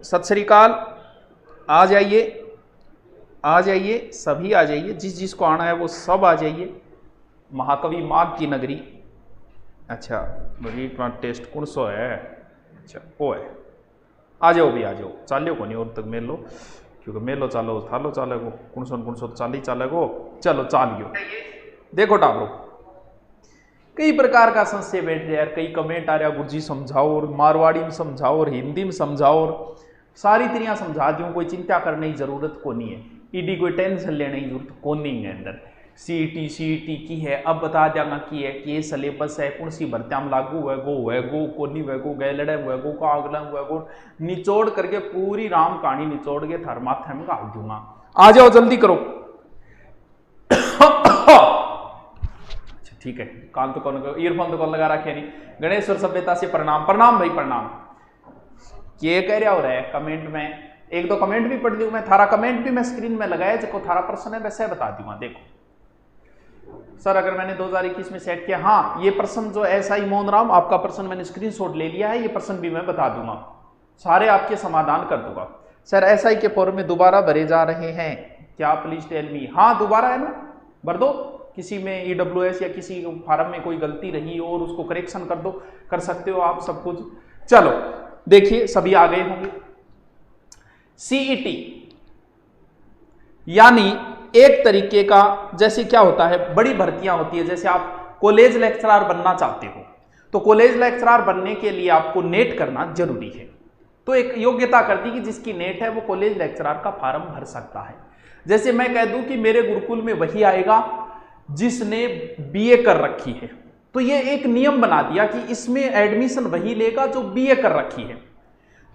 सत श्री अकाल। आ जाइए, आ जाइए, सभी आ जाइए, जिस जिसको आना है वो सब आ जाइए। महाकवि माघ की नगरी। अच्छा बड़ी टेस्ट कौन सो है? अच्छा वो है, आ जाओ भी, आ जाओ। चालो को नहीं और तक मेलो, क्योंकि मेलो चालो थालो चालेगो, कौन सो चाली चालेगो। चलो चालियो। देखो टाबरो, कई प्रकार का संशय बैठ रहा है, कई कमेंट आ रहा है, गुरुजी समझाओ, और मारवाड़ी में समझाओ और हिंदी में समझाओ, और सारी तरिया समझा दूँ। कोई चिंता करने की जरूरत को नहीं है, ईडी कोई टेंशन लेने की जरूरत को नहीं है। अंदर सीईटी की है, अब बता देगा की है कि ये सिलेबस है, कौन सी भर्तियां में लागू है गो कोनी है गो गए लड़े हुए गो का अगला हुआ गो, निचोड़ करके पूरी राम कहानी निचोड़ के थर माथे में डाल दूंगा। आ जाओ जल्दी करो। ठीक है, कान तो कौन, ईयरफोन तो कौन लगा रखे नहीं। गणेश्वर सभ्यता से प्रणाम। प्रणाम भाई प्रणाम। ये कह रहा हो रहा है कमेंट में, एक दो कमेंट भी पढ़ लूँ मैं, थारा कमेंट भी मैं स्क्रीन में लगाया, जो थारा प्रश्न है वैसे बता दूंगा। देखो सर, अगर मैंने 2021 में सेट किया, हाँ ये प्रश्न जो SI मोहन राम आपका प्रश्न मैंने स्क्रीनशॉट ले लिया है, ये प्रश्न भी मैं बता दूंगा, सारे आपके समाधान कर दूंगा। सर SI के फॉर्म में दोबारा भरे जा रहे हैं क्या, प्लीज टेल मी। हाँ दोबारा है ना, भर दो। किसी में EWS या किसी फार्म में कोई गलती रही और उसको करेक्शन कर दो, कर सकते हो आप सब कुछ। चलो देखिए सभी आ गए होंगे। CET यानी एक तरीके का, जैसे क्या होता है, बड़ी भर्तियां होती है। जैसे आप कॉलेज लेक्चरर बनना चाहते हो, तो कॉलेज लेक्चरर बनने के लिए आपको नेट करना जरूरी है। तो एक योग्यता करती कि जिसकी नेट है वो कॉलेज लेक्चरर का फॉर्म भर सकता है। जैसे मैं कह दूं कि मेरे गुरुकुल में वही आएगा जिसने BA कर रखी है, तो ये एक नियम बना दिया कि इसमें एडमिशन वही लेगा जो BA कर रखी है।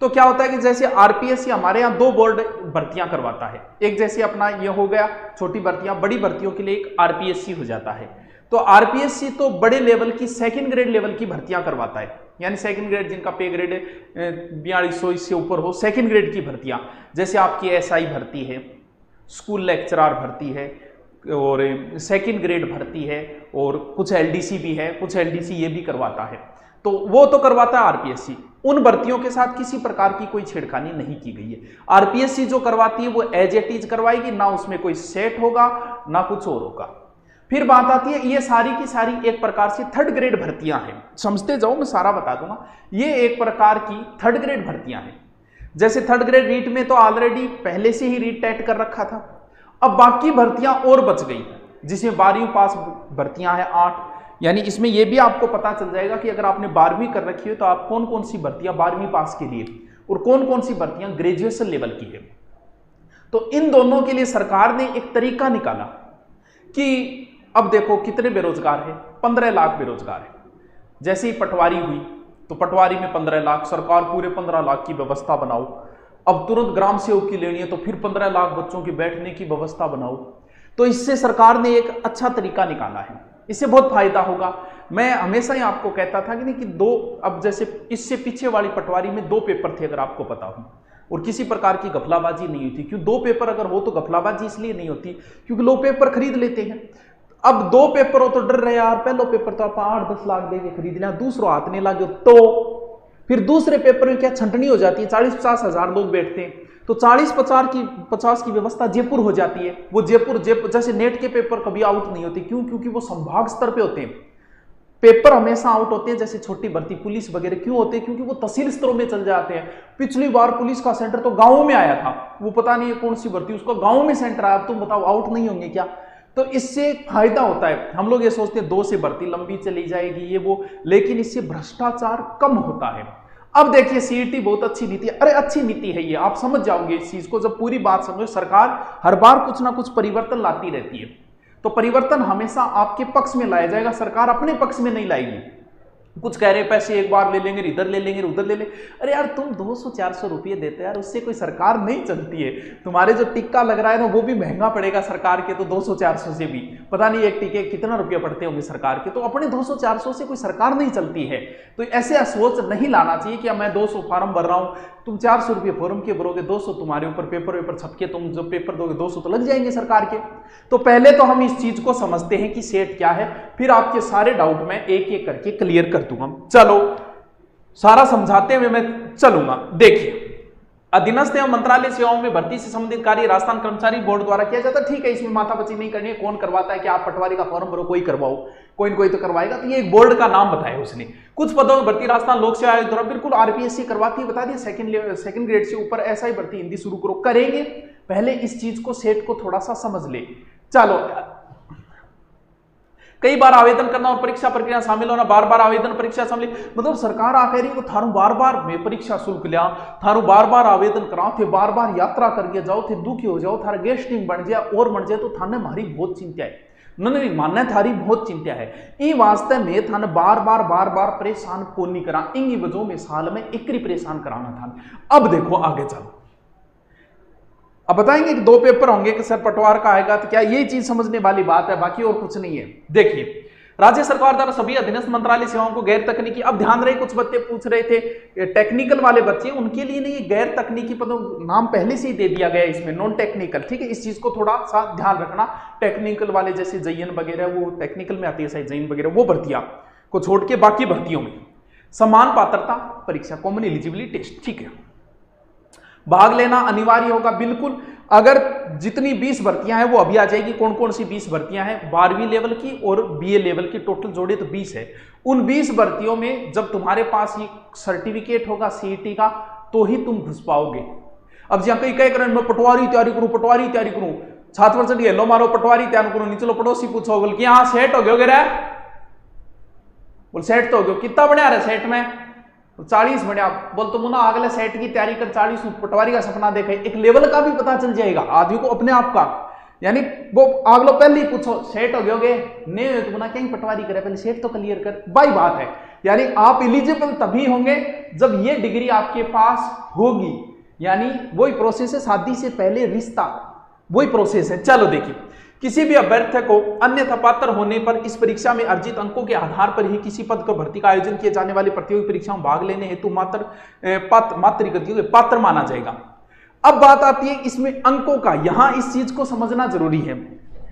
तो क्या होता है कि जैसे RPSC हमारे यहाँ 2 बोर्ड भर्तियां करवाता है, एक जैसे अपना ये हो गया छोटी भर्तियां, बड़ी भर्तियों के लिए एक RPSC हो जाता है। तो RPSC तो बड़े लेवल की सेकंड ग्रेड लेवल की भर्तियां करवाता है, यानी सेकंड ग्रेड जिनका पे ग्रेड 4200 इससे ऊपर हो, सेकंड ग्रेड की भर्तियां। जैसे आपकी SI भर्ती है, स्कूल लेक्चरर भर्ती है, और सेकंड ग्रेड भर्ती है, और कुछ LDC भी है, कुछ LDC ये भी करवाता है। तो वो तो करवाता है RPSC। उन भर्तियों के साथ किसी प्रकार की कोई छेड़खानी नहीं की गई है। RPSC जो करवाती है वो एज इट इज करवाएगी, ना उसमें कोई सेट होगा ना कुछ और होगा। फिर बात आती है, ये सारी की सारी एक प्रकार से थर्ड ग्रेड भर्तियां हैं। समझते जाओ, मैं सारा बता दूंगा। ये एक प्रकार की थर्ड ग्रेड भर्तियां हैं। जैसे थर्ड ग्रेड रीट में तो ऑलरेडी पहले से ही रीट टेट कर रखा था, अब बाकी भर्तियां और बच गई, जिसमें 12वीं पास भर्तियां हैं 8। यानी इसमें यह भी आपको पता चल जाएगा कि अगर आपने 12वीं कर रखी है तो आप कौन कौन सी भर्तियां 12वीं पास के लिए और कौन कौन सी भर्तियां ग्रेजुएशन लेवल की है। तो इन दोनों के लिए सरकार ने एक तरीका निकाला कि अब देखो कितने बेरोजगार है, 15 लाख बेरोजगार है। जैसे ही पटवारी हुई तो पटवारी में 15 लाख, सरकार पूरे 15 लाख की व्यवस्था बनाओ। अब तुरंत ग्राम सेवक की लेनी है तो फिर 15 लाख बच्चों की बैठने की व्यवस्था बनाओ। तो इससे सरकार ने एक अच्छा तरीका निकाला है, इससे बहुत फायदा होगा। मैं हमेशा ही आपको कहता था कि नहीं कि अब जैसे इससे पीछे वाली पटवारी में 2 पेपर थे, अगर आपको पता हो, और किसी प्रकार की घपलाबाजी नहीं होती। क्यों 2 पेपर अगर हो तो घपलाबाजी इसलिए नहीं होती क्योंकि लोग पेपर खरीद लेते हैं। अब 2 पेपर हो तो डर रहे यार, पहला पेपर तो आप 8-10 लाख दे के खरीद लिया, दूसरा हाथ नहीं लगे तो फिर दूसरे पेपर में क्या छंटनी हो जाती है, 40-50 हजार लोग बैठते हैं, तो 40-50 की व्यवस्था जयपुर हो जाती है। वो जयपुर जैसे नेट के पेपर कभी आउट नहीं होते, क्यों? क्योंकि वो संभाग स्तर पे होते हैं। पेपर हमेशा आउट होते हैं जैसे छोटी भर्ती पुलिस वगैरह, क्यों होते हैं? क्योंकि वो तहसील स्तरों में चल जाते हैं। पिछली बार पुलिस का सेंटर तो गांव में आया था, वो पता नहीं कौन सी भर्ती, उसका गांव में सेंटर आया, तुम बताओ आउट नहीं होंगे क्या? तो इससे फायदा होता है। हम लोग ये सोचते हैं 2 से भर्ती लंबी चली जाएगी ये वो, लेकिन इससे भ्रष्टाचार कम होता है। अब देखिए CET बहुत अच्छी नीति है, अरे अच्छी नीति है ये, आप समझ जाओगे इस चीज को जब पूरी बात समझो। सरकार हर बार कुछ ना कुछ परिवर्तन लाती रहती है, तो परिवर्तन हमेशा आपके पक्ष में लाया जाएगा, सरकार अपने पक्ष में नहीं लाएगी। कुछ कह रहे पैसे एक बार ले लेंगे, इधर ले लेंगे, उधर ले लेंगे। अरे यार तुम 200-400 रुपये देते यार, उससे कोई सरकार नहीं चलती है। तुम्हारे जो टिक्का लग रहा है ना वो भी महंगा पड़ेगा सरकार के, तो 200-400 से भी पता नहीं एक टिक्के कितना रुपये पड़ते होंगे सरकार के, तो अपने 200-400 से कोई सरकार नहीं चलती है। तो ऐसे सोच नहीं लाना चाहिए कि मैं 200 फार्म भर रहा हूँ, तुम 400 रुपये फॉर्म के भरोगे, 200 तुम्हारे ऊपर पेपर छपके तुम जब पेपर दोगे 200 तो लग जाएंगे सरकार के। तो पहले तो हम इस चीज को समझते हैं कि सेट क्या है, फिर आपके सारे डाउट मैं एक एक करके क्लियर कर दूंगा। चलो सारा समझाते हुए मैं चलूंगा। देखिए अधीनस्थ एवं मंत्रालय सेवाओं में भर्ती से संबंधित कार्य राजस्थान कर्मचारी बोर्ड द्वारा किया जाता है। ठीक है, इसमें माथापच्ची नहीं करनी है, कौन करवाता है कि आप पटवारी का फॉर्म भरो, कोई करवाओ, कोई न कोई तो करवाएगा। तो ये एक बोर्ड का नाम बताया उसने। कुछ पदों में भर्ती राजस्थान लोक सेवा आयोग द्वारा, बिल्कुल आरपीएससी करवाती है, बता दिया सेकंड ग्रेड से ऊपर ऐसा ही भर्ती हिंदी शुरू करो। करेंगे, पहले इस चीज को सेट को थोड़ा सा समझ ले। चलो, कई बार आवेदन करना और परीक्षा प्रक्रिया शामिल होना, बार बार आवेदन परीक्षा शामिल, मतलब सरकार आ कह रही है थारू बार बार में परीक्षा शुल्क लिया, थारू बार बार आवेदन कराओ थे, बार बार यात्रा करके जाओ थे, दुखी हो जाओ, थारा गेस्टिंग बन जाए और बन जाए, तो थाने हमारी बहुत चिंता है, नहीं मानना थारी बहुत चिंता है। ई वास्ते में थाने बार बार परेशान को नहीं करा, इंगी वजह में साल में एकरी परेशान कराना था। अब देखो आगे चलो, अब बताएंगे कि 2 पेपर होंगे कि सर पटवार का आएगा, तो क्या ये चीज समझने वाली बात है, बाकी और कुछ नहीं है। देखिए, राज्य सरकार द्वारा सभी अधीनस्थ मंत्रालय सेवाओं को गैर तकनीकी, अब ध्यान रहे कुछ बच्चे पूछ रहे थे टेक्निकल वाले बच्चे, उनके लिए नहीं, गैर तकनीकी पदों नाम पहले से ही दे दिया गया इसमें, नॉन टेक्निकल। ठीक है, इस चीज को थोड़ा सा ध्यान रखना। टेक्निकल वाले जैसे जयन वगैरह, वो टेक्निकल में आती है शायद जयन वगैरह, वो भर्तियां को छोड़ के बाकी भर्तियों में समान पात्रता परीक्षा, कॉमन एलिजिबिलिटी टेस्ट, ठीक है, भाग लेना अनिवार्य होगा। बिल्कुल, अगर जितनी 20 भर्तियां हैं वो अभी आ जाएगी। कौन कौन सी 20 भर्तियां हैं? 12वीं लेवल की और बीए लेवल की, टोटल जोड़े तो 20 है। उन 20 भर्तियों में जब तुम्हारे पास ये सर्टिफिकेट होगा सीईटी का, तो ही तुम घुस पाओगे। अब जहां कई कह मैं पटवारी तैयारी करूं, पटवारी तैयारी करूं, छात्र से हेलो मारो पटवारी तैयारी करूं, नहीं चलो पड़ोसी पूछो, बोल कि हाँ सेट हो गए रे, बोल सेट तो हो गयो, कितना बढ़िया रहे सेट में, 40 बढ़िया, बोल तो मुना अगले सेट की तैयारी कर, 40 पटवारी का सपना देखे, एक लेवल का भी पता चल जाएगा आदमी को अपने आप का। यानी वो अगलो पहले ही पूछो सेट हो गए नहीं तो मुना क्या पटवारी करे, पहले सेट तो क्लियर कर, बाई बात है। यानी आप एलिजिबल तभी होंगे जब ये डिग्री आपके पास होगी, यानी वही प्रोसेस है, शादी से पहले रिश्ता, वही प्रोसेस है। चलो देखिए, किसी भी अभ्यर्थी को अन्यथा पात्र होने पर इस परीक्षा में अर्जित अंकों के आधार पर ही किसी पद को भर्ती का आयोजन किए जाने वाली प्रतियोगी परीक्षाओं में भाग लेने हेतु पात्र माना जाएगा। अब बात आती है इसमें अंकों का, यहां इस चीज को समझना जरूरी है।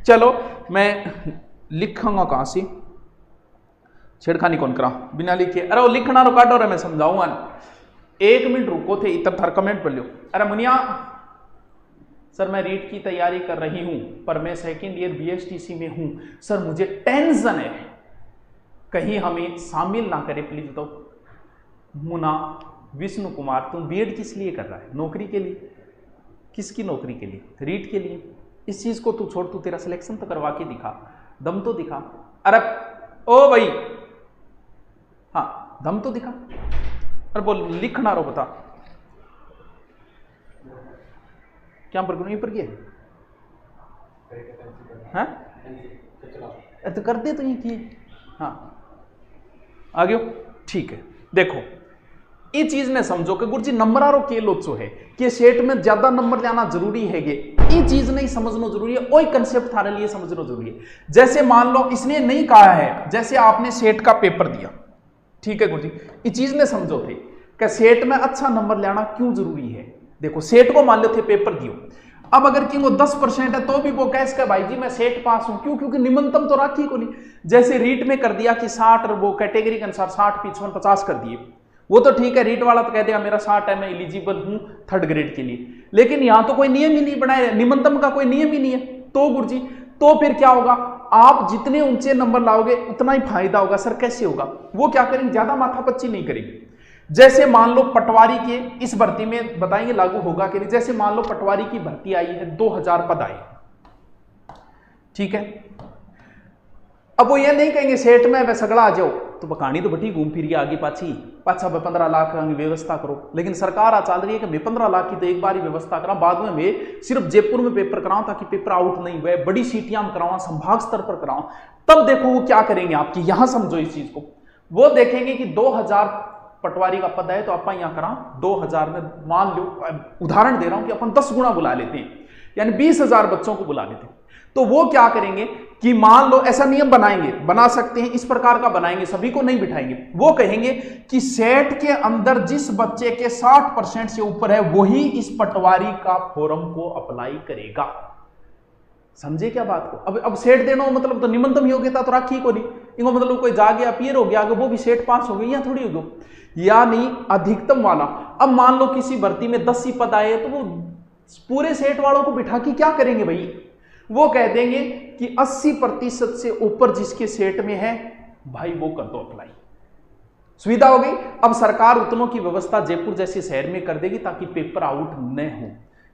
चलो मैं लिखूंगा कहां से, छेड़खानी कौन करा बिना लिखे, अरे वो लिखना रो काटो रे, मैं समझाऊंगा, 1 मिनट रुको थे, इतना थार कमेंट पढ़ लो। अरे मुनिया सर मैं रीट की तैयारी कर रही हूं, पर मैं 2nd ईयर बीएसटीसी में हूं, सर मुझे टेंशन है, कहीं हमें शामिल ना करे प्लीज। तो मुना विष्णु कुमार, तुम बीएड किस लिए कर रहा है? नौकरी के लिए। किसकी नौकरी के लिए? रीट के लिए। इस चीज को तू छोड़, तू तेरा सिलेक्शन तो करवा के दिखा, दम तो दिखा। अरे ओ भाई, हाँ दम तो दिखा। अरे बोल लिखना रो, बता क्या पर यहीं पर हाँ तो कर दे तो ये किए, हाँ आगे ठीक है। देखो ये चीज ने समझो कि गुरुजी नंबर आरो के लोचो है कि सेट में ज्यादा नंबर लाना जरूरी है, ये चीज नहीं समझना जरूरी है, वही कंसेप्ट थारे लिए समझना जरूरी है। जैसे मान लो इसने नहीं कहा है, जैसे आपने सेट का पेपर दिया, ठीक है गुरुजी, ये चीज ने समझो थे कि सेट में अच्छा नंबर लाना क्यों जरूरी है। देखो सेट को मान लो थे पेपर दियो, अब अगर कि वो 10% है तो भी वो कह सके भाई जी मैं सेट पास हूं, क्यों? क्योंकि निम्नतम तो राखी को नहीं। जैसे रीट में कर दिया कि 60, वो कैटेगरी के अनुसार 60, 55, 50 कर दिए, वो तो ठीक है, रीट वाला तो कह देगा मेरा 60 है, मैं एलिजिबल हूं 3rd ग्रेड के लिए। लेकिन यहां तो कोई नियम ही नहीं बनाया, निम्नतम का कोई नियम ही नहीं है। तो गुरुजी तो फिर क्या होगा, आप जितने ऊंचे नंबर लाओगे उतना ही फायदा होगा। सर कैसे होगा? वो क्या करेंगे, ज्यादा माथापच्ची नहीं करेंगे। जैसे मान लो पटवारी के इस भर्ती में बताएंगे लागू होगा कि नहीं। जैसे मान लो पटवारी की भर्ती आई है, 2000 पद आए, ठीक है। अब वो ये नहीं कहेंगे सेठ में वह सगड़ा आ जाओ, तो कहानी तो बटी घूम फिर आगे पाछी, पाछा 15 लाख व्यवस्था करो। लेकिन सरकार आ चल रही है कि मैं 15 लाख की तो एक बार ही व्यवस्था करा, बाद में मैं सिर्फ जयपुर में पेपर कराऊं ताकि पेपर आउट नहीं हुए, बड़ी सीटियां में कराऊं, संभाग स्तर पर कराऊं। तब देखो वो क्या करेंगे आपकी, यहां समझो इस चीज को। वो देखेंगे कि 2000 पटवारी का पद है तो अपन यहां करा 2000 में, मान लो उदाहरण दे रहा हूं कि अपन 10 गुना बुला लेते हैं, यानी 20,000 बच्चों को बुला लेते हैं। तो वो क्या करेंगे कि मान लो ऐसा नियम बनाएंगे, बना सकते हैं, इस प्रकार का बनाएंगे, सभी को नहीं बिठाएंगे। वो कहेंगे कि सेट के अंदर जिस बच्चे के 60% से ऊपर है वही इस पटवारी का फॉर्म को अप्लाई करेगा। समझे क्या बात को? अब सेट देना मतलब तो निम्नतम योग्यता तो राखी को नहीं, इनको मतलब कोई जाके अपीयर हो गया, वो भी सेट पास हो गई, या थोड़ी हो गई। यानी अधिकतम वाला, अब मान लो किसी भर्ती में 10 ही पद आए, तो वो पूरे सेट वालों को बिठा के क्या करेंगे भाई, वो कह देंगे कि 80% से ऊपर जिसके सेट में है भाई वो कर दो अप्लाई, सुविधा हो गई। अब सरकार उतनों की व्यवस्था जयपुर जैसे शहर में कर देगी ताकि पेपर आउट न हो।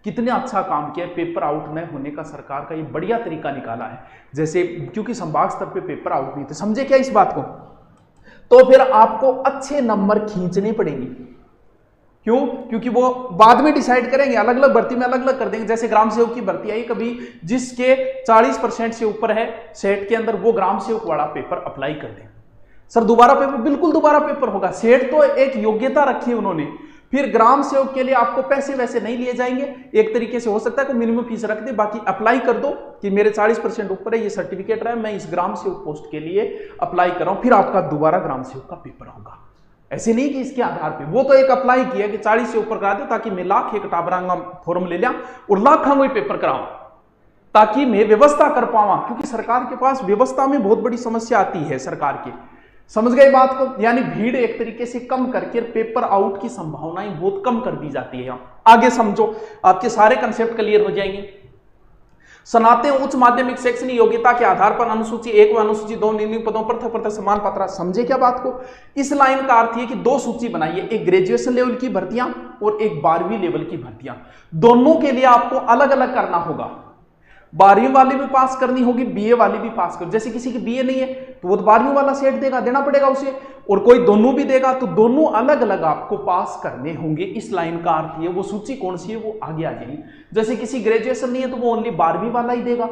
कितने अच्छा काम किया, पेपर आउट न होने का सरकार का ये बढ़िया तरीका निकाला है। जैसे क्योंकि संभाग स्तर पे पेपर आउट नहीं थे, समझे क्या इस बात को, तो फिर आपको अच्छे नंबर खींचने पड़ेंगे। क्यों? क्योंकि वो बाद में डिसाइड करेंगे, अलग अलग भर्ती में अलग अलग कर देंगे। जैसे ग्राम सेवक की भर्ती आई, कभी जिसके 40% से ऊपर है सेट के अंदर, वो ग्राम सेवक वाला पेपर अप्लाई कर दें। सर दोबारा पेपर, बिल्कुल दोबारा पेपर होगा। सेट तो एक योग्यता रखी है उन्होंने, फिर ग्राम सेवक के लिए आपको पैसे वैसे नहीं लिए जाएंगे। एक तरीके से हो सकता है कि मिनिमम फीस रख दे, बाकी अप्लाई कर दो कि मेरे 40% ऊपर है, ये सर्टिफिकेट रहा है, मैं इस ग्राम सेवक पोस्ट के लिए अप्लाई कर रहा हूं, फिर आपका दोबारा ग्राम सेवक का पेपर होगा। ऐसे नहीं कि इसके आधार पे, वो तो एक अप्लाई किया कि 40 से ऊपर करा दो ताकि मैं लाख एक टाबरांगा फॉर्म ले लिया और लाखों कोई पेपर कराऊं ताकि मैं व्यवस्था कर पाऊं, क्योंकि सरकार के पास व्यवस्था में बहुत बड़ी समस्या आती है सरकार की। समझ गए बात को? यानी भीड़ एक तरीके से कम करके पेपर आउट की संभावनाएं बहुत कम कर दी जाती है। आगे समझो, आपके सारे कंसेप्ट क्लियर हो जाएंगे। सनातन उच्च माध्यमिक शैक्षणिक योग्यता के आधार पर अनुसूची 1 व अनुसूची 2 निम्न पदों पर पृथक समान पात्र। समझे क्या बात को? इस लाइन का अर्थ है कि 2 सूची बनाइए, एक ग्रेजुएशन लेवल की भर्तियां और एक 12वीं लेवल की भर्तियां। दोनों के लिए आपको अलग अलग करना होगा। 12वीं वाली भी पास करनी होगी, बीए वाली भी पास कर। जैसे किसी की बीए नहीं है तो वो 12वीं वाला सेट देगा, देना पड़ेगा उसे, और कोई दोनों भी देगा, तो दोनों अलग अलग आपको पास करने होंगे। इस लाइन का अर्थ है, वो सूची कौन सी है वो आगे आ जाएगी। जैसे किसी ग्रेजुएशन नहीं है तो वो ओनली 12वीं वाला ही देगा।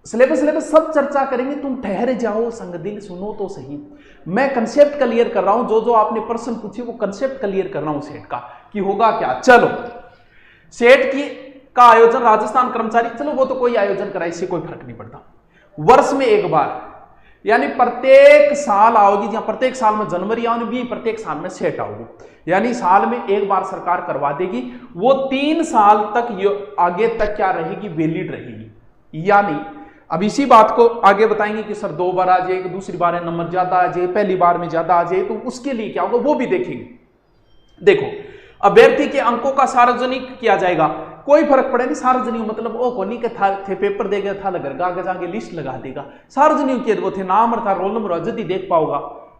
सिलेबस सब चर्चा करेंगे, तुम ठहर जाओ, संग दिल सुनो तो सही। मैं कंसेप्ट क्लियर कर रहा हूं, जो आपने प्रश्न पूछे वो कंसेप्ट क्लियर कर रहा हूं सेट का कि होगा क्या। चलो, सेट की का आयोजन राजस्थान कर्मचारी, चलो वो तो कोई आयोजन कराए, इससे कोई फर्क नहीं पड़ता। वर्ष में एक बार, यानी प्रत्येक साल आओगी, या प्रत्येक साल में जनवरी आओगी, प्रत्येक साल में सेट आओगी, यानी साल में एक बार सरकार करवा देगी। वो 3 साल तक आगे तक क्या रहेगी, वैलिड रहेगी। यानी अब इसी बात को आगे बताएंगे कि सर 2 बार आ जाए, दूसरी बार है नंबर ज्यादा आ जाए, पहली बार में ज्यादा आ जाए, तो उसके लिए क्या होगा वो भी देखेंगे। देखो, अभ्यर्थी के अंकों का सार्वजनिक किया जाएगा, कोई फर्क पड़े नहीं। सार्वजनिक मतलब ओ कोनी के थे पेपर दे गया था, लगर कागज आगे लिस्ट लगा देगा। सार्वजनिक के वो थे नाम और था रोल नंबर जल्दी देख पाओगा।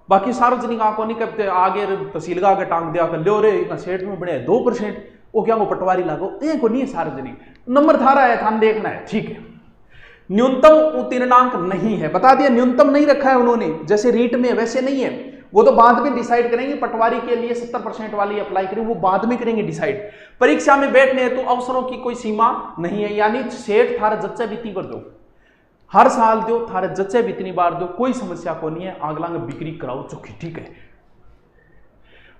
बाकी सार्वजनिक आंखों नहीं करते, आगे तहसील का आगे टांग दिया कर लो रे सेठ में बड़े 2%, वो क्या वो पटवारी लागो, ये को नहीं है सार्वजनिक। नंबर था रहा है, थान देखना है, ठीक है। न्यूनतम उत्तीर्णांक नहीं है, बता दिया न्यूनतम नहीं रखा है उन्होंने, जैसे रीट में वैसे नहीं है। वो तो बाद में डिसाइड करेंगे, पटवारी के लिए 70% वाली अप्लाई करें, वो बाद में करेंगे डिसाइड। परीक्षा में बैठने तो अवसरों की कोई सीमा नहीं है, यानी सेठ थारा जच्चा बीती बार दो, हर साल दो, थारे जच्चे बीतनी बार दो, कोई समस्या को नहीं है। आगलांग बिक्री कराओ चौकी, ठीक है।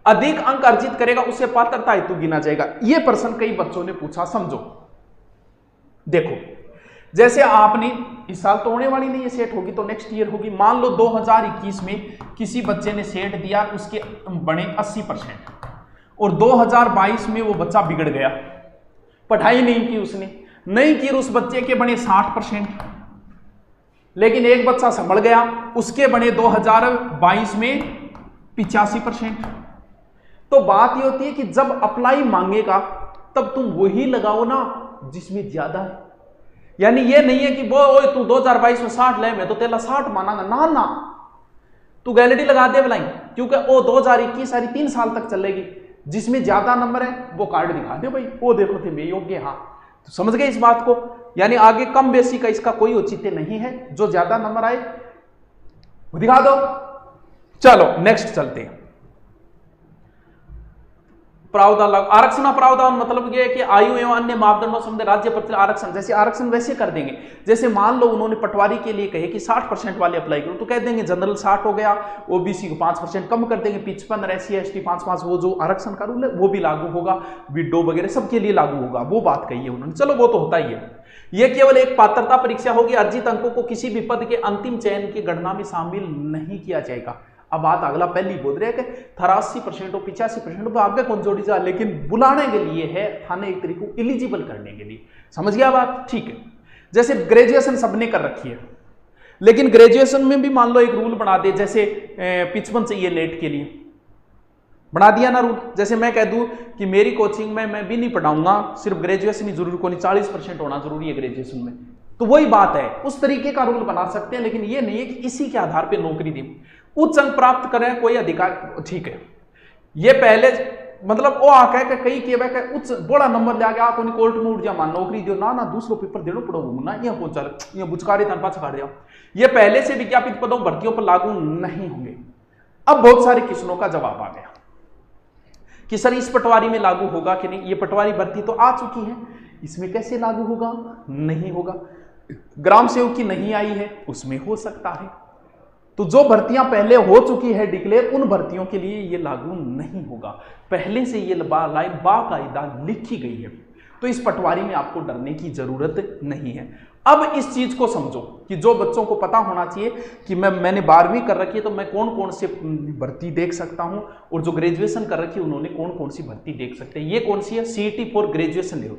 अधिक अंक अर्जित करेगा उसे पात्रता हेतु गिना जाएगा। यह प्रश्न कई बच्चों ने पूछा, समझो। देखो, जैसे आपने इस साल तो होने वाली नहीं है सेट, होगी तो नेक्स्ट ईयर होगी। मान लो 2021 में किसी बच्चे ने सेट दिया, उसके बने 80% और 2022 में वो बच्चा बिगड़ गया, पढ़ाई नहीं की उसने, नहीं की, उस बच्चे के बने 60%। लेकिन एक बच्चा संभल गया, उसके बने 2022 में 85%। तो बात ये होती है कि जब अप्लाई मांगेगा तब तुम वही लगाओ ना जिसमें ज्यादा है। यानी ये नहीं है कि वो तू 2022 में 60 ले, मैं तो तेला 60 मानांगा, ना ना, तू गैलेडी लगा दे बलाई, क्योंकि वो 2021 सारी 3 साल तक चलेगी। जिसमें ज्यादा नंबर है वो कार्ड दिखा दे भाई, वो देखो थे मैं योग्य, हाँ। तो समझ गए इस बात को? यानी आगे कम बेसी का इसका कोई औचित्य नहीं है, जो ज्यादा नंबर आए वो दिखा दो। चलो नेक्स्ट चलते हैं। प्रावधान आरक्षण प्रावधान मतलब ये है कि आयु एवं अन्य मापदंडों संबंधी राज्य पत्र आरक्षण, जैसे आरक्षण वैसे कर देंगे। जैसे मान लो उन्होंने पटवारी के लिए कहे कि 60% वाले अप्लाई करो, तो कह देंगे जनरल 60 हो गया, ओबीसी को 5% कम कर देंगे, 55 SC ST 5-5, वो जो आरक्षण का रूल है वो भी लागू होगा, विडो वगैरह सबके लिए लागू होगा, वो बात कही है उन्होंने। चलो वो तो होता ही है। यह केवल एक पात्रता परीक्षा होगी, अर्जित अंकों को किसी भी पद के अंतिम चयन की गणना में शामिल नहीं किया जाएगा। अब बात अगला पहली बोल रहे हैं कि 83% और 85% आगे कौन जोड़ी जा, लेकिन बुलाने के लिए है, थाने एक तरीके को एलिजिबल करने के लिए। समझ गया बात? ठीक है। जैसे ग्रेजुएशन सबने कर रखी है, लेकिन ग्रेजुएशन में भी मान लो एक रूल बना दे, जैसे 55 चाहिए नेट के लिए, बना दिया ना रूल। जैसे मैं कह दूं कि मेरी कोचिंग में मैं भी नहीं पढ़ाऊंगा, सिर्फ ग्रेजुएशन ही जरूरी, कोई 40% होना जरूरी है ग्रेजुएशन में, तो वही बात है, उस तरीके का रूल बना सकते हैं। लेकिन ये नहीं है कि इसी के आधार पर नौकरी दी। उच्च अंक प्राप्त करें कोई अधिकार, ठीक है, ये पहले मतलब वो आ कह कई के उच्च बड़ा नंबर ले आ कोई कोर्ट में उठ जा मान नौकरी दो ना, दूसरो पेपर देना पड़ोगे ना, ये पहुंचा ये बुचकारी तनपा छकाड़ जाओ, ये पहले से विज्ञापित पदों भर्तियों पर लागू नहीं होंगे। अब बहुत सारे किस्मों का जवाब आ गया कि सर इस पटवारी में लागू होगा कि नहीं, ये पटवारी भर्ती तो आ चुकी है, इसमें कैसे लागू होगा, नहीं होगा। ग्राम सेवक की नहीं आई है, उसमें हो सकता है। तो जो भर्तियां पहले हो चुकी है डिक्लेयर, उन भर्तियों के लिए ये लागू नहीं होगा, पहले से ये लाइन बाकायदा लिखी गई है। तो इस पटवारी में आपको डरने की जरूरत नहीं है। अब इस चीज को समझो कि जो बच्चों को पता होना चाहिए कि मैंने 12वीं कर रखी है तो मैं कौन कौन से भर्ती देख सकता हूं, और जो ग्रेजुएशन कर रखी है उन्होंने कौन कौन सी भर्ती देख सकते हैं। ये कौन सी है, सीईटी फॉर ग्रेजुएशन लेवल,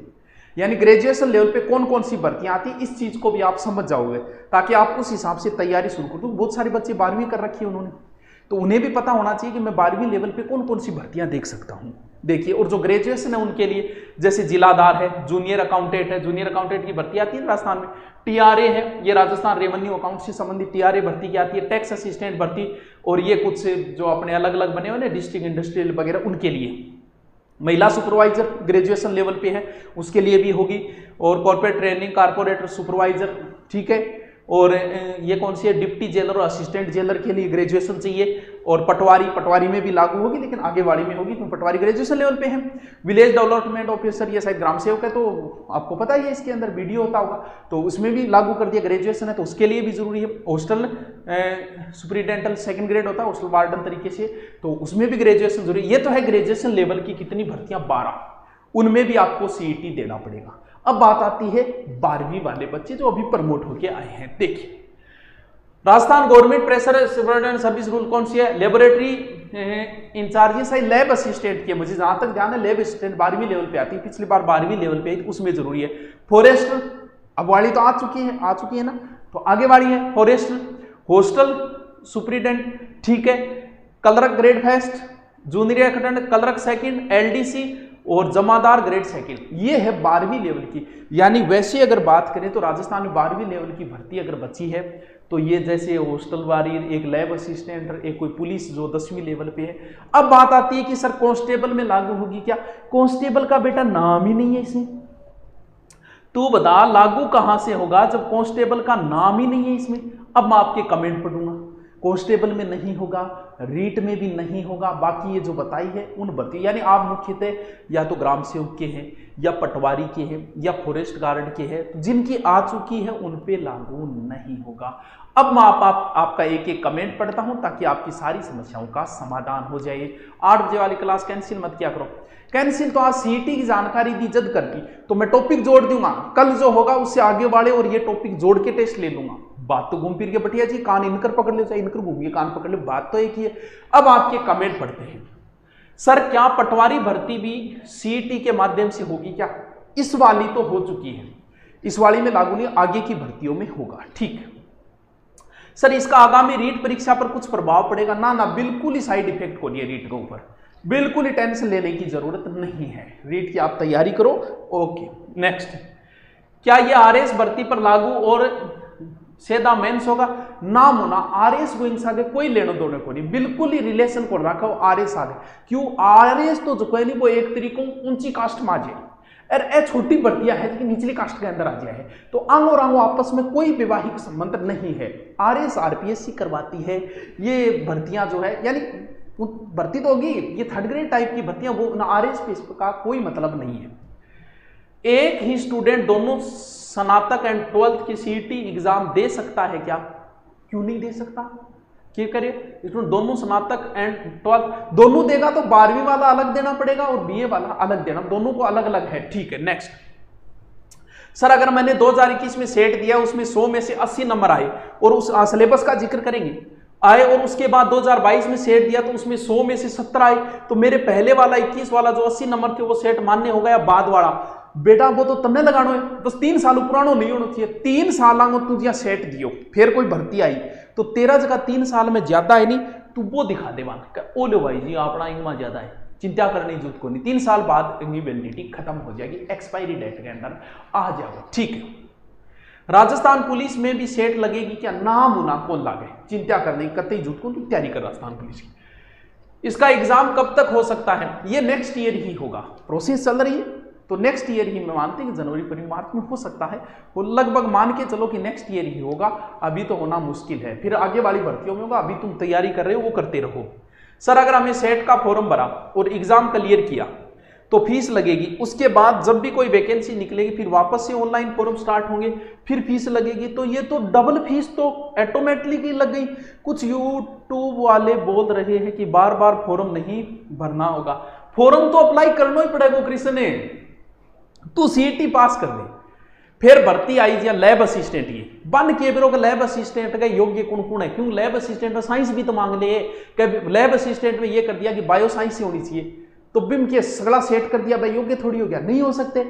यानी ग्रेजुएशन लेवल पे कौन कौन सी भर्तियां आती, इस चीज को भी आप समझ जाओगे, ताकि आप उस हिसाब से तैयारी शुरू कर दो। बहुत सारे बच्चे 12वीं कर रखी है उन्होंने, तो उन्हें भी पता होना चाहिए कि मैं 12वीं लेवल पे कौन कौन सी भर्तियां देख सकता हूं। देखिए, और जो ग्रेजुएशन है उनके लिए जैसे जिलादार है, जूनियर अकाउंटेंट है, जूनियर अकाउंटेंट की भर्ती आती है राजस्थान में, टीआरए है, ये राजस्थान रेवेन्यू अकाउंट से संबंधित टीआरए भर्ती की आती है, टैक्स असिस्टेंट भर्ती, और ये कुछ जो अपने अलग अलग बने हुए ना डिस्ट्रिक्ट इंडस्ट्रियल वगैरह, उनके लिए महिला सुपरवाइजर ग्रेजुएशन लेवल पे है, उसके लिए भी होगी, और कॉर्पोरेट ट्रेनिंग कारपोरेटर सुपरवाइजर, ठीक है, और ये कौन सी है, डिप्टी जेलर और असिस्टेंट जेलर के लिए ग्रेजुएशन चाहिए, और पटवारी में भी लागू होगी, लेकिन आगे वाली में होगी क्योंकि पटवारी ग्रेजुएशन लेवल पे है। विलेज डेवलपमेंट ऑफिसर, ये शायद ग्राम सेवक है, तो आपको पता ही है इसके अंदर वीडियो होता होगा, तो उसमें भी लागू कर दिया, ग्रेजुएशन है तो उसके लिए भी जरूरी है। हॉस्टल सुपरिटेंडेंटल सेकंड ग्रेड होता है, हॉस्टल वार्डन तरीके से, तो उसमें भी ग्रेजुएशन जरूरी। ये तो है ग्रेजुएशन लेवल की कितनी भर्तियां, 12, उनमें भी आपको सीईटी देना पड़ेगा। अब बात आती है 12वीं वाले बच्चे जो अभी प्रमोट होके आए हैं। देखिए, Rajasthan government pressure service rule कौन सी है, लेबोरेटरी इंचार्ज है, लैब असिस्टेंट की, मुझे जहां तक ध्यान है लैब असिस्टेंट 12वीं लेवल पे आती है, पिछली बार 12वीं लेवल पे आई, उसमें जरूरी है। फॉरेस्ट, अब वाली तो आ चुकी है ना, तो आगे वाली है फॉरेस्ट, हॉस्टल सुपरिटेंडेंट, ठीक है, clerk grade first, junior accountant clerk second, LDC और जमादार ग्रेड सेकंड, ये है 12वीं लेवल की। यानी वैसे अगर बात करें तो राजस्थान में 12वीं लेवल की भर्ती अगर बची है तो ये जैसे हॉस्टल वारी, एक लैब असिस्टेंट, एक कोई पुलिस जो 10वीं लेवल पे है। अब बात आती है कि सर कांस्टेबल में लागू होगी क्या, कांस्टेबल का बेटा नाम ही नहीं है इसमें, तू बता लागू कहां से होगा जब कांस्टेबल का नाम ही नहीं है इसमें। अब मैं आपके कमेंट पढ़ूंगा, कांस्टेबल में नहीं होगा, रीट में भी नहीं होगा, बाकी ये जो बताई है उन भर्ती, यानी आप मुख्यतः या तो ग्राम सेवक के हैं, या पटवारी के हैं, या फॉरेस्ट गार्ड के हैं, जिनकी आ चुकी है उन पे लागू नहीं होगा। अब मैं आपका एक एक कमेंट पढ़ता हूं ताकि आपकी सारी समस्याओं का समाधान हो जाए। 8 बजे वाली क्लास कैंसिल मत किया करो, कैंसिल तो आज सीईटी की जानकारी दी जद कर दी, तो मैं टॉपिक जोड़ दूंगा, कल जो होगा उससे आगे वाले और ये टॉपिक जोड़ के टेस्ट ले लूंगा। बात तो घूम फिर के बटिया जी, कान इनकर पकड़ ले, चाहे इनकर घूमिए कान पकड़ ले, बात तो एक ही है। अब आपके कमेंट पढ़ते हैं, सर क्या पटवारी भर्ती भी सीईटी के माध्यम से होगी क्या? इस वाली तो हो चुकी है, इस वाली में लागू नहीं, आगे की भर्तियों में होगा, ठीक। सर इसका आगामी रीट परीक्षा पर कुछ प्रभाव पड़ेगा? ना ना, बिल्कुल ही साइड इफेक्ट को नहीं है रीट के ऊपर, बिल्कुल ही टेंशन लेने की जरूरत नहीं है, रीट की आप तैयारी करो। ओके, नेक्स्ट, क्या यह आरएस भर्ती पर लागू और सीधा मेंस होगा? नाम होना आरएस गोइंग सागे कोई लेना देना को नहीं, बिल्कुल ही रिलेशन को रखा हो आरएस आगे। क्यों? आरएस तो जो कोई नहीं वो एक तरीकों ऊंची कास्ट में आ जाए, और ए छोटी भर्तियां है कि निचली कास्ट के अंदर आ जाए है, तो आंग और आंगो आपस में कोई वैवाहिक संबंध नहीं है। आरएस आरपीएससी करवाती है ये भर्तियां जो है, यानी भर्ती तो होगी, ये थर्ड ग्रेड टाइप की भर्तियां, वो ना आरएस पे का कोई मतलब नहीं है। एक ही स्टूडेंट दोनों स्नातक एंड 12th की सीईटी एग्जाम दे सकता है क्या? क्यों नहीं दे सकता? क्या करे, इसमें दोनों स्नातक एंड 12th दोनों देगा तो 12वीं वाला अलग देना पड़ेगा और बीए वाला अलग देना, दोनों को अलग अलग है, ठीक है। नेक्स्ट, सर अगर मैंने 2021 में सेट दिया, उसमें 100 में से 80 नंबर आए, और उस सिलेबस का जिक्र करेंगे आए, और उसके बाद 2022 में सेट दिया तो उसमें 100 में से 70 आए, तो मेरे पहले वाला 21 वाला जो 80 नंबर थे वो सेट मान्य हो गया, बाद वाला बेटा वो तो तन्ने लगानो है, बस 3 साल पुरानो नहीं होना चाहिए। 3 साल तुझे सेट दियो, फिर कोई भर्ती आई तो तेरा जगह 3 साल में ज्यादा है नहीं, तू वो दिखा दे वहां, ओ लो भाई जी अपना इनमें ज्यादा है, चिंता करने की जरूरत को नहीं। 3 साल बाद वैलिडिटी खत्म हो जाएगी, एक्सपायरी डेट के अंदर आ जाओगे, ठीक है। राजस्थान पुलिस में भी सेट लगेगी क्या? नाम होना कौन लागे, चिंता करने की कतई जरूरत को, तू तैयारी कर राजस्थान पुलिस की। इसका एग्जाम कब तक हो सकता है? ये नेक्स्ट ईयर ही होगा, प्रोसेस चल रही है तो नेक्स्ट ईयर ही मैं मानते हैं कि जनवरी फरवरी मार्च में हो सकता है, वो लगभग मान के चलो कि नेक्स्ट ईयर ही होगा, अभी तो होना मुश्किल है, फिर आगे वाली भर्तियों में होगा, अभी तुम तैयारी कर रहे हो वो करते रहो। सर अगर हमें सेट का फॉर्म भरा और एग्जाम क्लियर किया तो फीस लगेगी, उसके बाद जब भी कोई वैकेंसी निकलेगी फिर वापस से ऑनलाइन फॉर्म स्टार्ट होंगे, फिर फीस लगेगी, तो ये तो डबल फीस तो ऑटोमेटिकली लग गई। कुछ यूट्यूब वाले बोल रहे हैं कि बार बार फॉर्म नहीं भरना होगा, फॉर्म तो अप्लाई करना ही पड़ेगा कृष्ण ने, तू सीईटी पास कर ले, फिर भर्ती आई या लैब असिस्टेंट, ये बन के बिरो लैब असिस्टेंट का योग्य कौन कौन है? क्यों लैब असिस्टेंट में साइंस भी तो मांग ले, लैब असिस्टेंट में ये कर दिया कि बायो साइंस ही होनी चाहिए, तो बिम के सगला सेट कर दिया भाई, योग्य थोड़ी हो गया, नहीं हो सकते,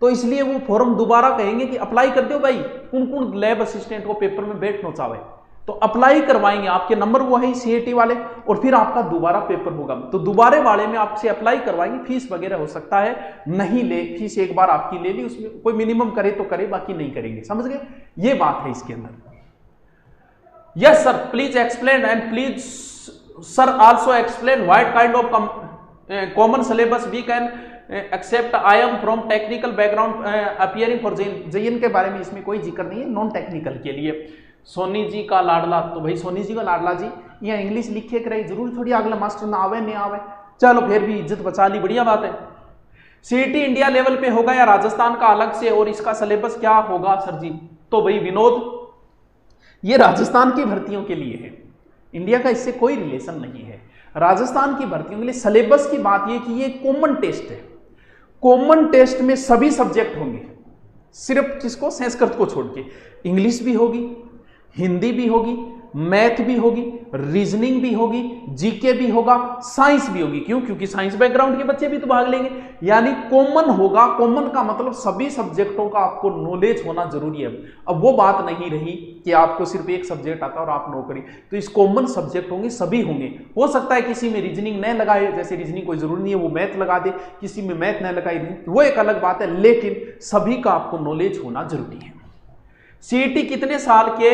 तो इसलिए वो फॉर्म दोबारा कहेंगे कि अप्लाई कर दो भाई, कौन कौन लैब असिस्टेंट को पेपर में बैठना चाहे, तो अप्लाई करवाएंगे, आपके नंबर वो है सीईटी वाले, और फिर आपका दोबारा पेपर होगा, तो दोबारे वाले में आपसे अप्लाई करवाएंगे, फीस वगैरह हो सकता है नहीं ले, फीस एक बार आपकी ले ली, उसमें कोई मिनिमम करे तो करे, बाकी नहीं करेंगे, समझ गए? ये बात है इसके अंदर। Yes sir please explain and please sir also explain what kind of common syllabus we can accept. I am from technical background appearing for JEN के बारे में इसमें कोई जिक्र नहीं है, नॉन टेक्निकल के लिए। सोनी जी का लाडला, तो भाई सोनी जी का लाडला जी यहाँ इंग्लिश लिखे कराई, जरूर थोड़ी अगला मास्टर ना आवे नहीं आवे, चलो फिर भी इज्जत बचा ली, बढ़िया बात है। सीईटी इंडिया लेवल पे होगा या राजस्थान का अलग से, और इसका सिलेबस क्या होगा सर जी? तो भाई विनोद ये राजस्थान की भर्तियों के लिए है, इंडिया का इससे कोई रिलेशन नहीं है। राजस्थान की भर्तियों के लिए सिलेबस की बात यह कि ये कॉमन टेस्ट है, कॉमन टेस्ट में सभी सब्जेक्ट होंगे, सिर्फ किसको? संस्कृत को छोड़ के, इंग्लिश भी होगी, हिंदी भी होगी, मैथ भी होगी, रीजनिंग भी होगी, जीके भी होगा, साइंस भी होगी। क्यों? क्योंकि साइंस बैकग्राउंड के बच्चे भी तो भाग लेंगे, यानी कॉमन होगा। कॉमन का मतलब सभी सब्जेक्टों का आपको नॉलेज होना जरूरी है। अब वो बात नहीं रही कि आपको सिर्फ एक सब्जेक्ट आता और आप नौकरी, तो इस कॉमन सब्जेक्ट होंगे, सभी होंगे। हो सकता है किसी में रीजनिंग न लगाए, जैसे रीजनिंग कोई जरूरी नहीं है वो मैथ लगा दे, किसी में मैथ न लगाई वो एक अलग बात है, लेकिन सभी का आपको नॉलेज होना जरूरी है। सीईटी कितने साल के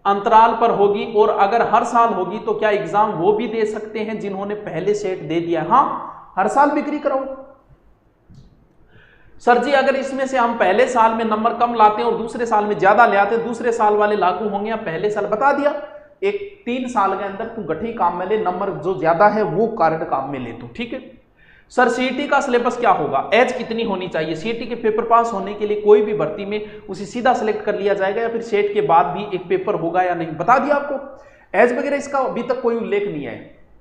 अंतराल पर होगी, और अगर हर साल होगी तो क्या एग्जाम वो भी दे सकते हैं जिन्होंने पहले सेट दे दिया? हाँ, हर साल बिक्री कराओ। सर जी अगर इसमें से हम पहले साल में नंबर कम लाते हैं और दूसरे साल में ज्यादा ले आते हैं, दूसरे साल वाले लागू होंगे या पहले साल? बता दिया, एक 3 साल के अंदर तू गठी काम में ले, नंबर जो ज्यादा है वो कार्ड काम में ले तू, ठीक है। सर सीईटी का सिलेबस क्या होगा? एज कितनी होनी चाहिए? सीईटी के पेपर पास होने के लिए कोई भी भर्ती में उसे सीधा सेलेक्ट कर लिया जाएगा या फिर सेट के बाद भी एक पेपर होगा या नहीं? बता दिया आपको। एज वगैरह इसका अभी तक कोई उल्लेख नहीं है,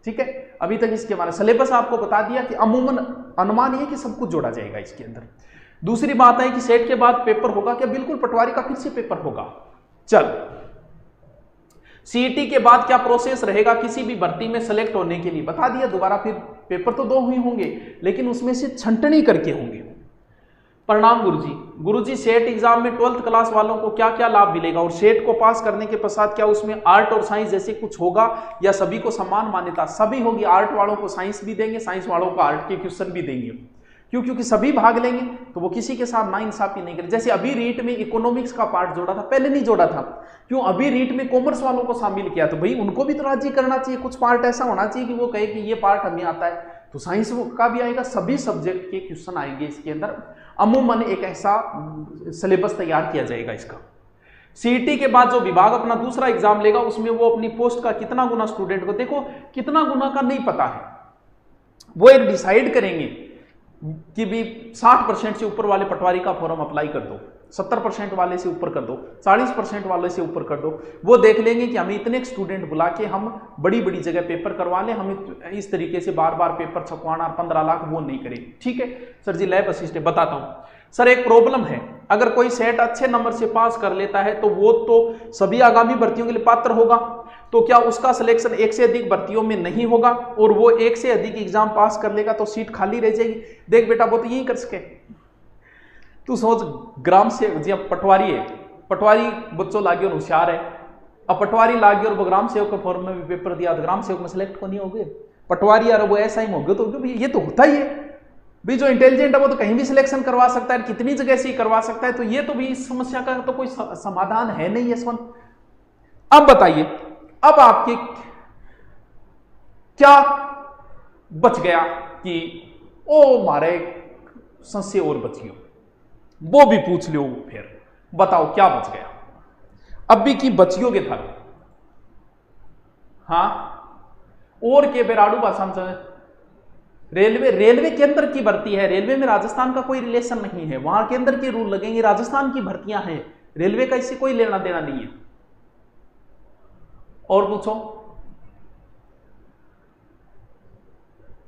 ठीक है, अभी तक इसके बारे में सिलेबस आपको बता दिया कि अमूमन अनुमान ये कि सब कुछ जोड़ा जाएगा इसके अंदर। दूसरी बात है कि सेट के बाद पेपर होगा क्या? बिल्कुल, पटवारी का फिर से पेपर होगा। चल, सीईटी के बाद क्या प्रोसेस रहेगा किसी भी भर्ती में सेलेक्ट होने के लिए? बता दिया। दोबारा फिर पेपर तो 2 ही होंगे, लेकिन उसमें से छंटनी करके होंगे। प्रणाम गुरुजी। गुरुजी सेट एग्जाम में 12th क्लास वालों को क्या क्या लाभ मिलेगा, और सेट को पास करने के पश्चात क्या उसमें आर्ट और साइंस जैसे कुछ होगा या सभी को समान मान्यता? सभी होगी, आर्ट वालों को साइंस भी देंगे, साइंस वालों को आर्ट के क्वेश्चन भी देंगे। क्यों? क्योंकि सभी भाग लेंगे, तो वो किसी के साथ नाइंसाफी नहीं करें। जैसे अभी रीट में इकोनॉमिक्स का पार्ट जोड़ा था, पहले नहीं जोड़ा था। क्यों? अभी रीट में कॉमर्स वालों को शामिल किया, तो भाई उनको भी तो राजी करना चाहिए। कुछ पार्ट ऐसा होना चाहिए कि वो कहे कि ये पार्ट हमें आता है, तो साइंस का भी आएगा, सभी सब्जेक्ट के क्वेश्चन आएंगे इसके अंदर। अमूमन एक ऐसा सिलेबस तैयार किया जाएगा इसका। सीईटी के बाद जो विभाग अपना दूसरा एग्जाम लेगा उसमें वो अपनी पोस्ट का कितना गुना स्टूडेंट को, देखो कितना गुना का नहीं पता है, वो एक डिसाइड करेंगे कि भी 60% से ऊपर वाले पटवारी का फॉर्म अप्लाई कर दो, 70% वाले से ऊपर कर दो, 40% वाले से ऊपर कर दो। वो देख लेंगे कि हमें इतने स्टूडेंट बुला के हम बड़ी बड़ी जगह पेपर करवा लें, हमें इस तरीके से बार बार पेपर छपवाना 15 लाख वो नहीं करें। ठीक है सर जी, लैब असिस्टेंट बताता हूँ। सर एक प्रॉब्लम है, अगर कोई सेट अच्छे नंबर से पास कर लेता है तो वो तो सभी आगामी भर्तियों के लिए पात्र होगा, तो क्या उसका सिलेक्शन एक से अधिक भर्तियों में नहीं होगा और वो एक से अधिक एग्जाम पास कर लेगा तो सीट खाली रह जाएगी? देख बेटा, वो तो यही कर सके, तू सोच ग्राम से जी पटवारी है, पटवारी बच्चों लागे और होशियार है, अब पटवारी लागे और वो ग्राम सेवक के फॉर्म में भी पेपर दिया तो ग्राम सेवक में सिलेक्ट को नहीं हो गए, पटवारी यार वो ऐसा ही हो गया, तो ये तो होता ही है भी, जो इंटेलिजेंट है वो तो कहीं भी सिलेक्शन करवा सकता है, कितनी जगह से ही करवा सकता है, तो ये तो भी इस समस्या का तो कोई समाधान है नहीं यशवंत। अब बताइए, अब आपके क्या बच गया कि ओ मारे संशय और बच गयो, वो भी पूछ लो, फिर बताओ क्या बच गया, अब भी की बचियोगे था। हाँ और के बेराडू भाषा में रेलवे के अंदर की भर्ती है, रेलवे में राजस्थान का कोई रिलेशन नहीं है, वहां के अंदर के रूल लगेंगे, राजस्थान की भर्तियां हैं, रेलवे का इससे कोई लेना देना नहीं है। और पूछो,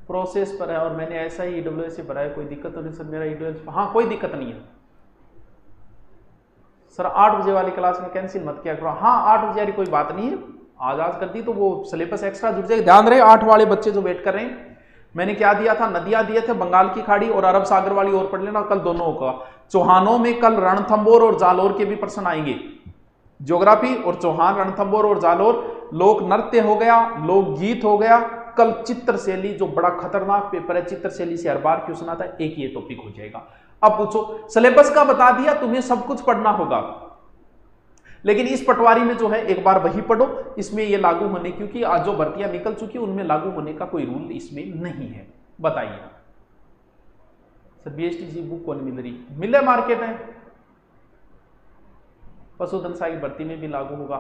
प्रोसेस पर है और मैंने ऐसा ही ईडब्ल्यूएस से भरा है, कोई दिक्कत तो नहीं सर मेरा ईडब्ल्यूएस? हाँ कोई दिक्कत नहीं है सर, 8 बजे वाली क्लास में कैंसिल मत किया करो। हाँ 8 बजे वाली कोई बात नहीं है, आज कर दी तो वो सिलेबस एक्स्ट्रा जुड़ जाएगा। ध्यान रहे 8 वाले बच्चे जो वेट कर रहे हैं, मैंने क्या दिया था, नदियां दिए थे, बंगाल की खाड़ी और अरब सागर वाली और पढ़ लेना, कल दोनों का। चौहानों में कल रणथंबोर और जालोर के भी प्रश्न आएंगे, ज्योग्राफी और चौहान, रणथंबोर और जालोर। लोक नृत्य हो गया, लोकगीत हो गया, कल चित्रशैली जो बड़ा खतरनाक पेपर है, चित्रशैली से हर बार क्वेश्चन आता है, एक ये टॉपिक हो जाएगा। अब पूछो, सिलेबस का बता दिया, तुम्हें सब कुछ पढ़ना होगा, लेकिन इस पटवारी में जो है एक बार वही पढ़ो, इसमें ये लागू होने, क्योंकि आज जो भर्तियां निकल चुकी है उनमें लागू होने का कोई रूल इसमें नहीं है। बताइए सर बीएसटी बुक कौन मिल रही? मिले मार्केट में। पशुधन सहायक भर्ती में भी लागू होगा।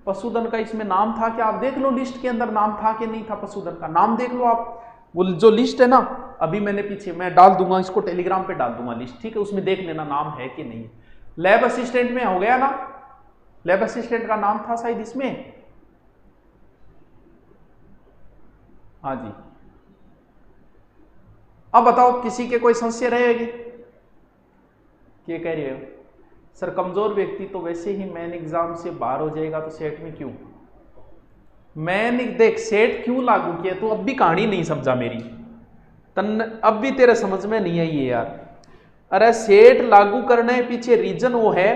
पशुधन का इसमें नाम था क्या? आप देख लो लिस्ट के अंदर नाम था कि नहीं था, पशुधन का नाम देख लो आप, वो जो लिस्ट है ना, अभी मैंने पीछे मैं डाल दूंगा, इसको टेलीग्राम पे डाल दूंगा लिस्ट, ठीक है, उसमें देख लेना नाम है कि नहीं। लैब असिस्टेंट में हो गया ना, लैब असिस्टेंट का नाम था शायद इसमें, हाँ जी। अब बताओ किसी के कोई संशय रहेगी? क्या कह रहे हो सर? कमजोर व्यक्ति तो वैसे ही मेन एग्जाम से बाहर हो जाएगा, तो सेट में क्यों? मैन देख सेट क्यों लागू किया, तो अब भी कहानी नहीं समझा मेरी, अब भी तेरे समझ में नहीं आई है यार। अरे सेट लागू करने के पीछे रीजन वो है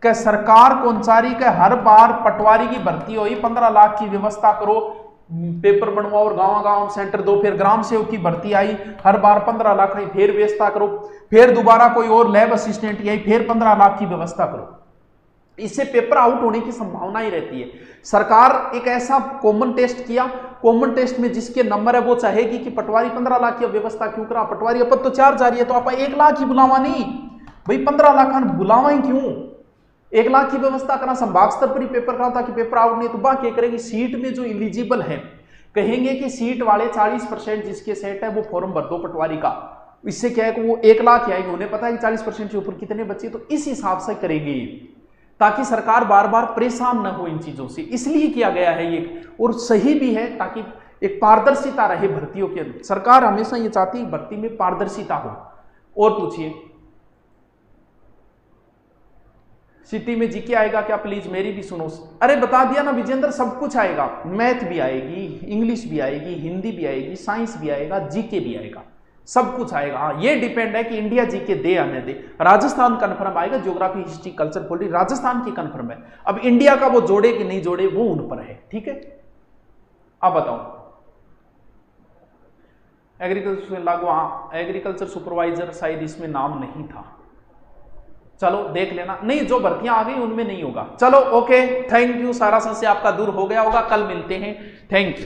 कि सरकार कर्मचारी के हर बार पटवारी की भर्ती हुई, 15 लाख की व्यवस्था करो, पेपर बनवाओ और गांव सेंटर दो, फिर ग्राम सेवक की भर्ती आई, हर बार 15 लाख की फिर व्यवस्था करो, फिर दोबारा कोई और लैब असिस्टेंट आई, फिर 15 लाख की व्यवस्था करो। इससे पेपर आउट होने की संभावना ही रहती है। सरकार एक ऐसा कॉमन टेस्ट किया, कॉमन टेस्ट में जिसके नंबर है वो चाहेगी कि पटवारी 15 लाख की व्यवस्था क्यों करा, पटवारी अपन तो 4 जा रही है तो आप 1 लाख ही बुलावा नहीं भाई, 15 लाख बुलावा ही क्यों? 1 लाख की व्यवस्था करना, संभाग स्तर पर ही पेपर कराओ ताकि पेपर आउट नहीं। तो बाकी करेंगे सीट में जो एलिजिबल है, कहेंगे कि सीट वाले 40% जिसके सेट है वो फॉर्म भर दो पटवारी का। इससे क्या है कि वो 1 लाख आएंगे, उन्हें पता है कि 40% के ऊपर कितने बच्चे, तो इस हिसाब से करेंगे ताकि सरकार बार बार परेशान न हो इन चीजों से, इसलिए किया गया है ये, और सही भी है ताकि एक पारदर्शिता रहे भर्तियों के अंदर। सरकार हमेशा ये चाहती है भर्ती में पारदर्शिता हो। और पूछिए सिटी में जीके आएगा क्या? प्लीज मेरी भी सुनो। अरे बता दिया ना विजेंद्र, सब कुछ आएगा, मैथ भी आएगी, इंग्लिश भी आएगी, हिंदी भी आएगी, साइंस भी आएगा, जीके भी आएगा, सब कुछ आएगा। हाँ ये डिपेंड है कि इंडिया जीके दे या न दे। राजस्थान कन्फर्म आएगा, geography history culture polity Rajasthan की कन्फर्म है। अब इंडिया का वो जोड़े कि नहीं जोड़े वो उन पर है, ठीक है। अब बताओ एग्रीकल्चर लागू, हाँ एग्रीकल्चर सुपरवाइजर शायद इसमें नाम नहीं था, चलो देख लेना। नहीं जो भर्तियां आ गई उनमें नहीं होगा। चलो ओके, थैंक यू, सारा संशय आपका दूर हो गया होगा, कल मिलते हैं, थैंक यू।